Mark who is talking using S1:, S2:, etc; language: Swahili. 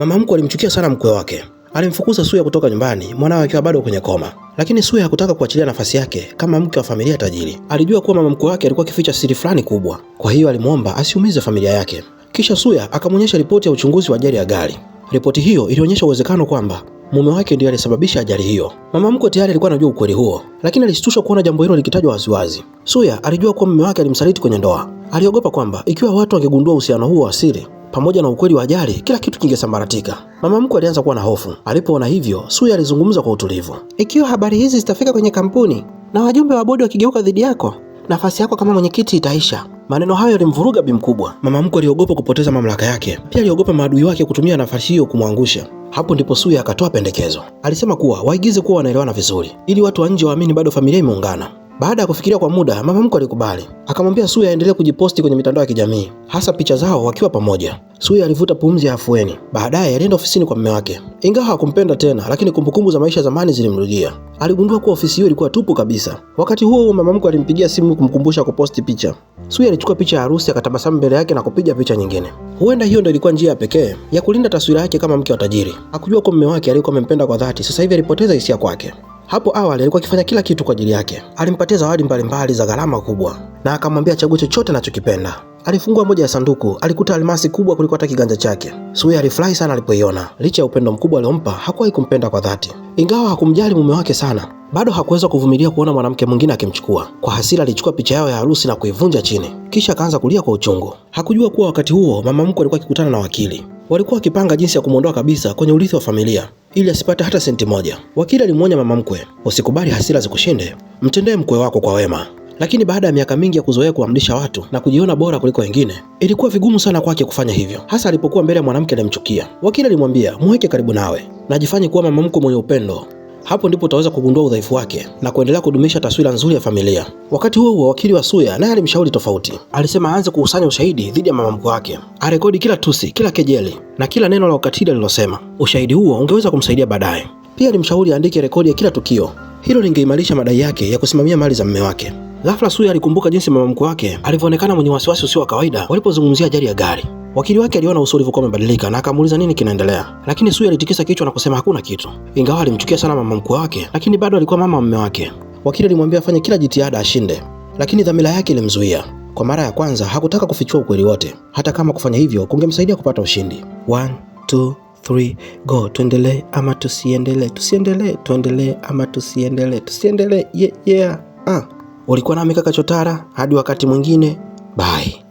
S1: Mama mkwe alimchukia sana mkwe wake. Alimfukuza Suya kutoka nyumbani, mwanawe akiwa bado kwenye koma. Lakini Suya hakutaka kuachilia nafasi yake kama mke wa familia tajiri. Alijua kuwa mama mkwe wake alikuwa akificha siri fulani kubwa. Kwa hiyo alimuomba asiumize familia yake. Kisha Suya akamwonyesha ripoti ya uchunguzi wa ajali ya gari. Ripoti hiyo ilionyesha uwezekano kwamba mume wake ndiye alisababisha ajali hiyo. Mama mkwe tayari alikuwa anajua ukweli huo, lakini alishtushwa kuona jambo hilo likitajwa waziwazi. Suya alijua kuwa mume wake alimsaliti kwenye ndoa. Aliogopa kwamba ikiwa watu wangegundua uhusiano huo wa siri pamoja na ukweli wa ajali, kila kitu kingesambaratika. Mama mkwe alianza kuwa na hofu. Alipoona hivyo, Suya alizungumza kwa utulivu.
S2: Ikiwa habari hizi zitafika kwenye kampuni na wajumbe wa bodi wakigeuka dhidi yako, nafasi yako kama mwenyekiti itaisha.
S1: Maneno hayo yalimvuruga bi mkubwa. Mama mkwe aliogopa kupoteza mamlaka yake. Pia aliogopa maadui wake kutumia nafasi hiyo kumwangusha. Hapo ndipo Suya akatoa pendekezo. Alisema kuwa waigize kuwa wanaelewana vizuri ili watu wa nje waamini bado familia imeungana. Baada ya kufikiria kwa muda, mama mkwe alikubali. Akamwambia Suya aendelee kujiposti kwenye mitandao ya kijamii, hasa picha zao wakiwa pamoja. Suya alivuta pumzi ya afueni. Baadaye alienda ofisini kwa mume wake. Ingawa hakumpenda tena, lakini kumbukumbu za maisha zamani zilimrudia. Aligundua kuwa ofisi hiyo ilikuwa tupu kabisa. Wakati huo mama mkwe alimpigia simu kumkumbusha kuposti picha. Suya alichukua picha ya harusi, akatabasamu mbele yake na kupiga picha nyingine. Huenda hiyo ndio ilikuwa njia pekee ya kulinda taswira yake kama mke wa tajiri. Hakujua kwa mume wake alikuwa amempenda kwa dhati, sasa hivi alipoteza hisia kwake. Hapo awali alikuwa akifanya kila kitu kwa ajili yake. Alimpatia zawadi mbalimbali za gharama kubwa na akamwambia achague chochote anachokipenda. Alifungua moja ya sanduku, alikuta almasi kubwa kuliko hata kiganja chake. Suya alifurahi sana alipoiona. Licha ya upendo mkubwa aliompa, hakuwahi kumpenda kwa dhati. Ingawa hakumjali mume wake sana, bado hakuweza kuvumilia kuona mwanamke mwingine akimchukua. Kwa hasira alichukua picha yao ya harusi na kuivunja chini. Kisha akaanza kulia kwa uchungu. Hakujua kuwa wakati huo mama mkwe alikuwa akikutana na wakili. Walikuwa wakipanga jinsi ya kumuondoa kabisa kwenye urithi wa familia ili asipate hata senti moja. Wakili alimwonya mama mkwe, usikubali hasira zikushinde, mtendee mkwe wako kwa wema. Lakini baada ya miaka mingi ya kuzoea kuamrisha watu na kujiona bora kuliko wengine, ilikuwa vigumu sana kwake kufanya hivyo, hasa alipokuwa mbele ya mwanamke anayemchukia. Wakili alimwambia, muweke karibu nawe na jifanye kuwa mama mkwe mwenye upendo. Hapo ndipo utaweza kugundua udhaifu wake na kuendelea kudumisha taswira nzuri ya familia. Wakati huo wakili wa Suya naye alimshauri tofauti. Alisema aanze kukusanya ushahidi dhidi ya mama mkwe wake, arekodi kila tusi, kila kejeli na kila neno la ukatili alilosema. Ushahidi huo ungeweza kumsaidia baadaye. Pia alimshauri aandike rekodi ya kila tukio. Hilo lingeimarisha madai yake ya kusimamia mali za mume wake. Ghafla Suya alikumbuka jinsi mama mkwe wake alivyoonekana mwenye wasiwasi usio wa kawaida walipozungumzia ajali ya gari. Wakili wake aliona uso ulivyokuwa umebadilika na akamuuliza nini kinaendelea. Lakini Suya alitikisa kichwa na kusema hakuna kitu. Ingawa alimchukia sana mama mkwe wake, lakini bado alikuwa mama wa mume wake. Wakili alimwambia afanye kila jitihada ashinde, lakini dhamira yake ilimzuia. Kwa mara ya kwanza hakutaka kufichua ukweli wote, hata kama kufanya hivyo kungemsaidia kupata ushindi. 1, 2, 3, go. Tuendelee ama tusiendelee? Tusiendelee. Tuendelee ama tusiendelee? Tusiendelee. Yeah. Ulikuwa nami kaka Chotara, hadi wakati mwingine. Bye.